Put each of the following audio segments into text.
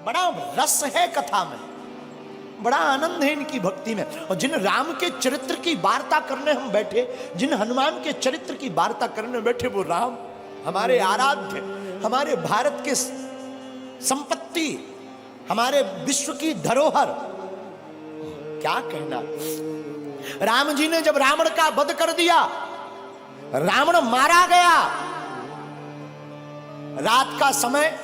बड़ा रस है कथा में, बड़ा आनंद है इनकी भक्ति में। और जिन राम के चरित्र की वार्ता करने हम बैठे, जिन हनुमान के चरित्र की वार्ता करने बैठे, वो राम हमारे आराध्य, हमारे भारत के संपत्ति, हमारे विश्व की धरोहर, क्या कहना। राम जी ने जब रावण का वध कर दिया, रावण मारा गया, रात का समय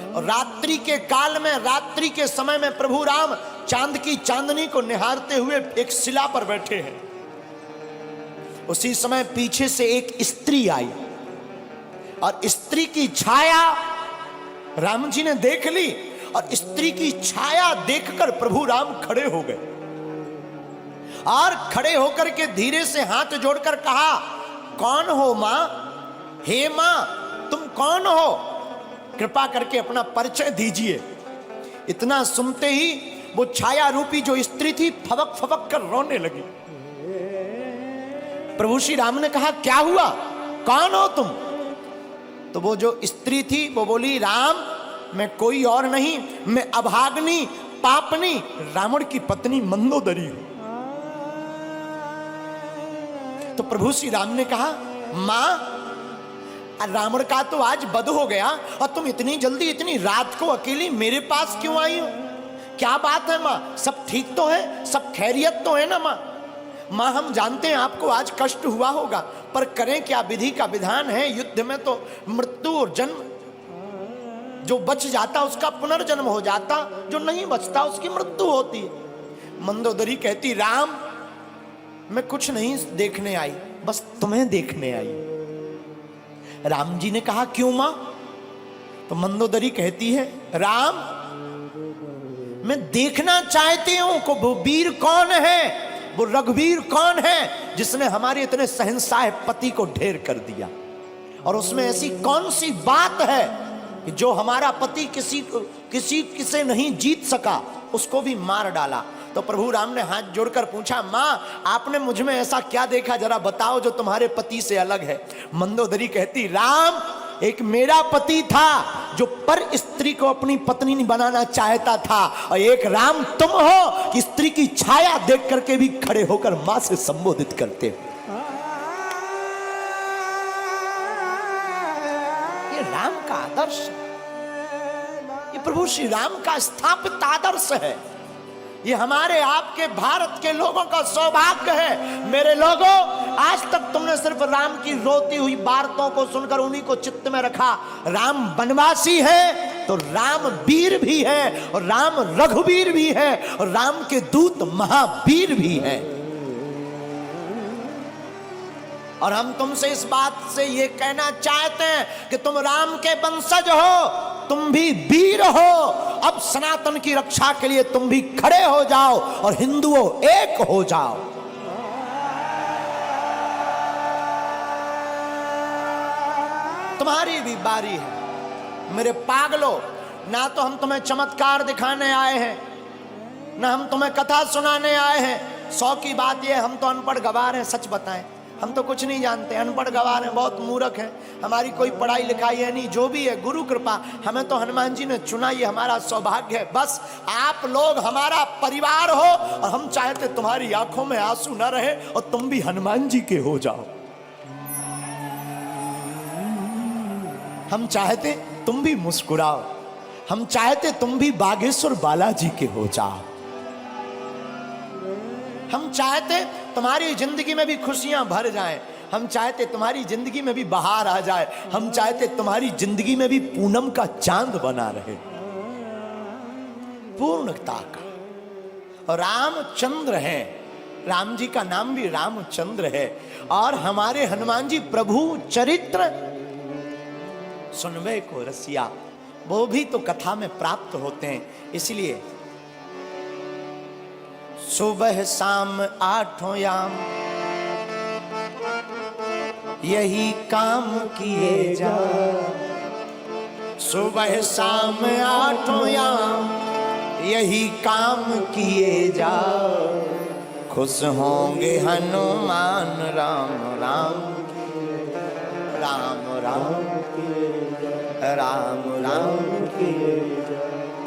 और रात्रि के काल में, रात्रि के समय में प्रभु राम चांद की चांदनी को निहारते हुए एक शिला पर बैठे हैं। उसी समय पीछे से एक स्त्री आई और स्त्री की छाया राम जी ने देख ली, और स्त्री की छाया देखकर प्रभु राम खड़े हो गए और खड़े होकर के धीरे से हाथ जोड़कर कहा, कौन हो मां? हे मां, तुम कौन हो? कृपा करके अपना परिचय दीजिए। इतना सुनते ही वो छाया रूपी जो स्त्री थी फबक फबक कर रोने लगी। प्रभु श्री राम ने कहा, क्या हुआ, कौन हो तुम? तो वो जो स्त्री थी वो बोली, राम मैं कोई और नहीं, मैं अभाग्नि पापनी रावण की पत्नी मंदोदरी हूं। तो प्रभु श्री राम ने कहा, मां रावण का तो आज वध हो गया और तुम इतनी जल्दी इतनी रात को अकेली मेरे पास क्यों आई हो? क्या बात है मां, सब ठीक तो है, सब खैरियत तो है ना मां? मां हम जानते हैं आपको आज कष्ट हुआ होगा, पर करें क्या, विधि का विधान है, युद्ध में तो मृत्यु और जन्म, जो बच जाता उसका पुनर्जन्म हो जाता, जो नहीं बचता उसकी मृत्यु होती है। मंदोदरी कहती, राम मैं कुछ नहीं देखने आई, बस तुम्हें देखने आई। राम जी ने कहा, क्यों मां? तो मंदोदरी कहती है, राम मैं देखना चाहती हूं कि वो वीर कौन है, वो रघुवीर कौन है जिसने हमारे इतने शहंशाह पति को ढेर कर दिया, और उसमें ऐसी कौन सी बात है कि जो हमारा पति किसी नहीं जीत सका, उसको भी मार डाला। तो प्रभु राम ने हाथ जोड़कर पूछा, मां आपने मुझ में ऐसा क्या देखा, जरा बताओ जो तुम्हारे पति से अलग है। मंदोदरी कहती, राम एक मेरा पति था जो पर स्त्री को अपनी पत्नी नहीं बनाना चाहता था, और एक राम तुम हो कि स्त्री की छाया देख करके भी खड़े होकर मां से संबोधित करते हो। ये राम का आदर्श, ये प्रभु श्री राम का स्थापित आदर्श है। ये हमारे आपके भारत के लोगों का सौभाग्य है। मेरे लोगों, आज तक तुमने सिर्फ राम की रोती हुई वार्ताओं को सुनकर उन्हीं को चित्त में रखा। राम वनवासी है तो राम वीर भी है, और राम रघुवीर भी है, और राम के दूत महावीर भी है। और हम तुमसे इस बात से ये कहना चाहते हैं कि तुम राम के वंशज हो, तुम भी वीर हो। अब सनातन की रक्षा के लिए तुम भी खड़े हो जाओ और हिंदुओं एक हो जाओ। तुम्हारी भी बारी है मेरे पागलों। ना तो हम तुम्हें चमत्कार दिखाने आए हैं, ना हम तुम्हें कथा सुनाने आए हैं। 100 की बात यह, हम तो अनपढ़ गवार हैं। सच बताएं, हम तो कुछ नहीं जानते, अनपढ़ गवार हैं, बहुत मूर्ख हैं, हमारी कोई पढ़ाई लिखाई है नहीं। जो भी है गुरु कृपा, हमें तो हनुमान जी ने चुना, ये हमारा सौभाग्य है। बस आप लोग हमारा परिवार हो, और हम चाहते तुम्हारी आंखों में आंसू न रहे और तुम भी हनुमान जी के हो जाओ। हम चाहते तुम भी मुस्कुराओ, हम चाहते तुम भी बागेश्वर बालाजी के हो जाओ। हम चाहते तुम्हारी जिंदगी में भी खुशियां भर जाएं, हम चाहते तुम्हारी जिंदगी में भी बहार आ जाए, हम चाहते तुम्हारी जिंदगी में भी पूनम का चांद बना रहे, पूर्णता का। और रामचंद्र है, राम जी का नाम भी रामचंद्र है। और हमारे हनुमान जी प्रभु चरित्र सुनवे को रसिया, वो भी तो कथा में प्राप्त होते हैं। इसलिए सुबह शाम 8 याम यही काम किए जा, सुबह शाम 8 याम यही काम किए जा, खुश होंगे हनुमान राम राम राम राम राम राम।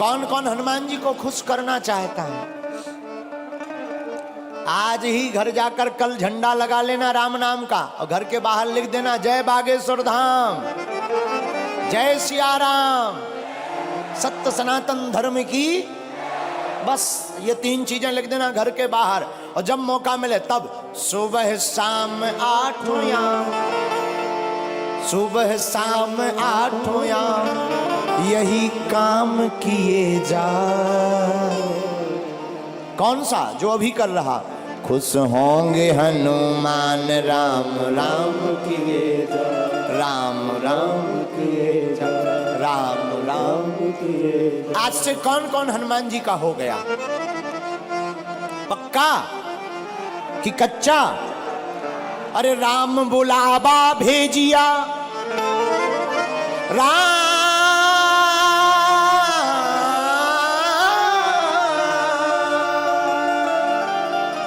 कौन कौन हनुमान जी को खुश करना चाहता है? आज ही घर जाकर कल झंडा लगा लेना राम नाम का, और घर के बाहर लिख देना जय बागेश्वर धाम, जय सिया राम, सत्य सनातन धर्म की। बस ये 3 चीजें लिख देना घर के बाहर। और जब मौका मिले तब सुबह शाम 8 याम, सुबह शाम 8 याम यही काम किए जा। कौन सा? जो अभी कर रहा। खुश होंगे हनुमान राम राम किए जा, राम राम किए जा, राम राम किए जा। आज से कौन कौन हनुमान जी का हो गया? पक्का कि कच्चा? अरे राम बुलावा भेजिया,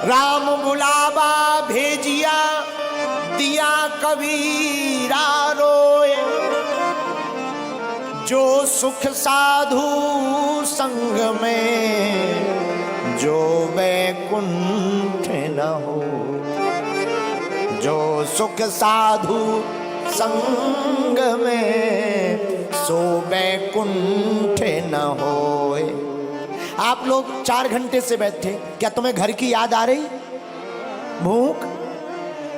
राम बुलावा भेजिया, दिया कबीरा रोए, जो सुख साधु संग में, जो वैकुंठ न हो, जो सुख साधु संग में, सो वैकुंठ न होए। आप लोग 4 घंटे से बैठे, क्या तुम्हें घर की याद आ रही? भूख?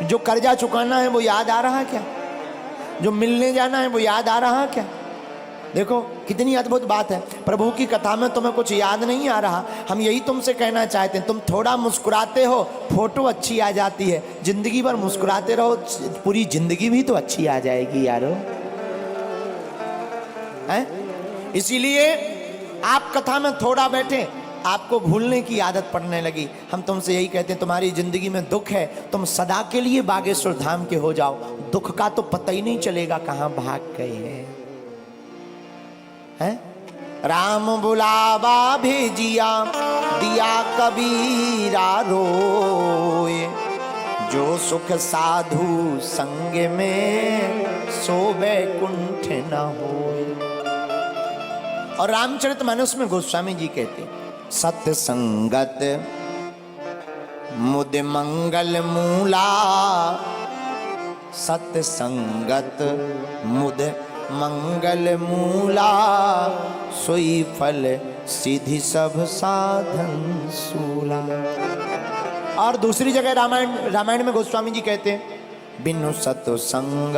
जो कर्जा चुकाना है वो याद आ रहा क्या? जो मिलने जाना है वो याद आ रहा क्या? देखो कितनी अद्भुत बात है। प्रभु की कथा में तुम्हें कुछ याद नहीं आ रहा। हम यही तुमसे कहना चाहते हैं, तुम थोड़ा मुस्कुराते हो, फोटो अच्छी आ जाती है। जिंदगी भर मुस्कुराते रहो, पूरी जिंदगी भी तो अच्छी आ जाएगी यारो। हैं? इसीलिए आप कथा में थोड़ा बैठे, आपको भूलने की आदत पड़ने लगी। हम तुमसे यही कहते हैं, तुम्हारी जिंदगी में दुख है, तुम सदा के लिए बागेश्वर धाम के हो जाओ। दुख का तो पता ही नहीं चलेगा कहां भाग गए हैं। राम बुलावा भेजिया, दिया कबीरा रोए, जो सुख साधु संग में, सो वैकुंठ न होए। और रामचरितमानस में गोस्वामी जी कहते हैं, सत्य संगत मुद मंगल मूला, सत्य संगत मुद मंगल मूला, सोई फल सिद्धि सब साधन सूला। और दूसरी जगह रामायण में गोस्वामी जी कहते हैं, बिनु सत्संग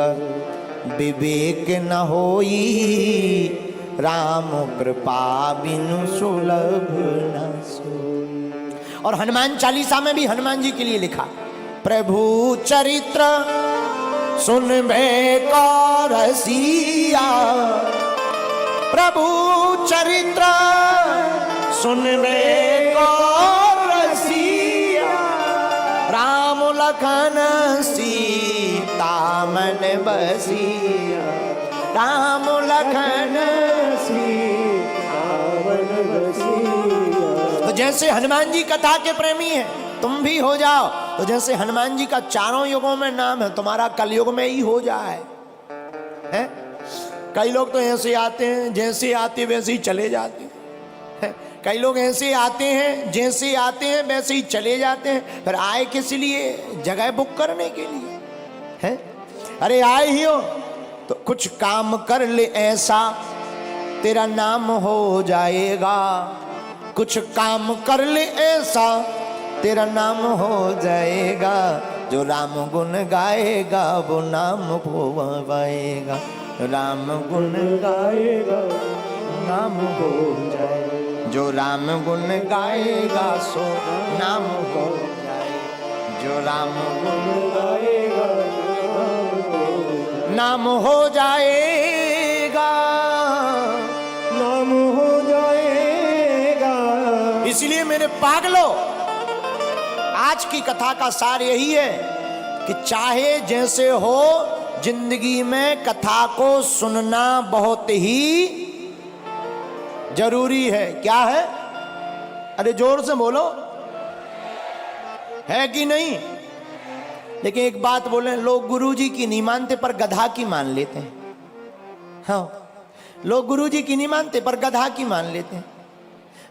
विवेक न होई, राम कृपा बिनु सुलभ न सोई। और हनुमान चालीसा में भी हनुमान जी के लिए लिखा, प्रभु चरित्र सुनबे को रसिया, प्रभु चरित्र सुनबे को रसिया, राम लखन सीता मन बसिया, राम लखन सीता मन बसिया। तो जैसे हनुमान जी कथा के प्रेमी हैं, तुम भी हो जाओ। तो जैसे हनुमान जी का चारों युगों में नाम है, तुम्हारा कलयुग में ही हो जाए। हैं? कई लोग तो ऐसे आते हैं, जैसे आते वैसे ही चले जाते हैं। कई लोग ऐसे आते हैं, जैसे आते हैं वैसे ही चले जाते हैं। फिर आए किस लिए? जगह बुक करने के लिए। हैं? अरे आए ही हो तो कुछ काम कर ले ऐसा, तेरा नाम हो जाएगा। कुछ काम कर ले ऐसा, तेरा नाम हो जाएगा। जो राम गुण गाएगा वो नाम पाएगा, राम गुण गाएगा नाम हो जाएगा। जो राम गुण गाएगा सो नाम हो जाएगा। जो राम गुण गाएगा नाम हो जाएगा, नाम हो जाएगा। इसलिए मेरे पागलों, आज की कथा का सार यही है कि चाहे जैसे हो, जिंदगी में कथा को सुनना बहुत ही जरूरी है। क्या है? अरे जोर से बोलो, है कि नहीं? लेकिन एक बात बोले, लोग गुरु जी की नहीं मानते पर गधा की मान लेते हैं। हाँ, लोग गुरु जी की नहीं मानते पर गधा की मान लेते हैं।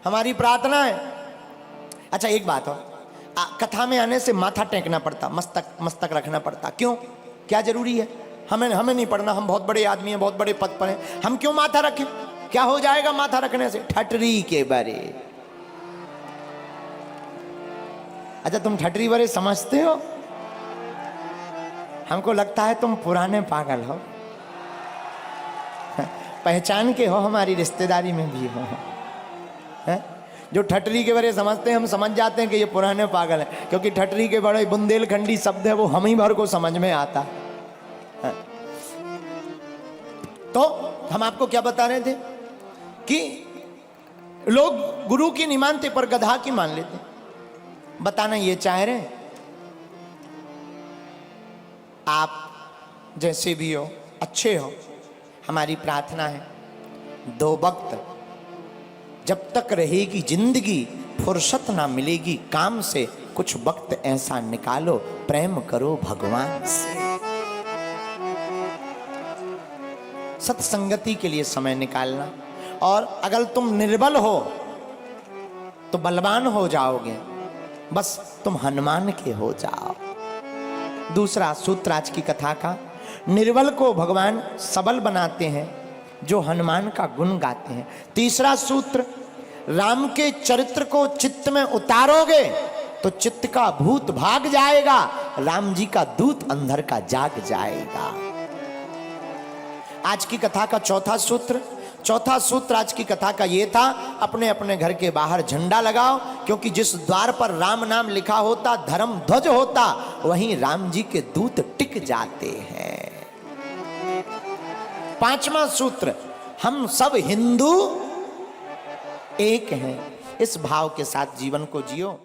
हमारी प्रार्थना है। अच्छा एक बात हो, कथा में आने से माथा टेकना पड़ता, मस्तक रखना पड़ता, क्यों? क्या जरूरी है? हमें नहीं पढ़ना, हम बहुत बड़े आदमी हैं, बहुत बड़े पद पर हैं, हम क्यों माथा रखें? क्या हो जाएगा माथा रखने से? ठटरी के बारे। अच्छा तुम ठटरी बारे समझते हो? हमको लगता है तुम पुराने पागल हो, पहचान के हो, हमारी रिश्तेदारी में भी हो। है? जो ठटरी के बारे समझते हैं हम समझ जाते हैं कि ये पुराने पागल हैं, क्योंकि ठटरी के बड़े बुंदेलखंडी शब्द है, वो हम ही भर को समझ में आता है। तो हम आपको क्या बता रहे थे कि लोग गुरु की नहीं मानते पर गधा की मान लेते। बताना ये चाह रहे हैं आप जैसे भी हो, अच्छे हो, हमारी प्रार्थना है दो वक्त जब तक रहेगी जिंदगी, फुर्सत ना मिलेगी काम से, कुछ वक्त ऐसा निकालो प्रेम करो भगवान से। सत्संगति के लिए समय निकालना। और अगर तुम निर्बल हो तो बलवान हो जाओगे, बस तुम हनुमान के हो जाओ। दूसरा सूत्र आज की कथा का, निर्बल को भगवान सबल बनाते हैं जो हनुमान का गुण गाते हैं। तीसरा सूत्र, राम के चरित्र को चित्त में उतारोगे तो चित्त का भूत भाग जाएगा, राम जी का दूत अंदर का जाग जाएगा। आज की कथा का चौथा सूत्र आज की कथा का ये था, अपने अपने घर के बाहर झंडा लगाओ, क्योंकि जिस द्वार पर राम नाम लिखा होता, धर्म ध्वज होता, वहीं राम जी के दूत टिक जाते हैं। पांचवा सूत्र, हम सब हिंदू एक हैं। इस भाव के साथ जीवन को जियो।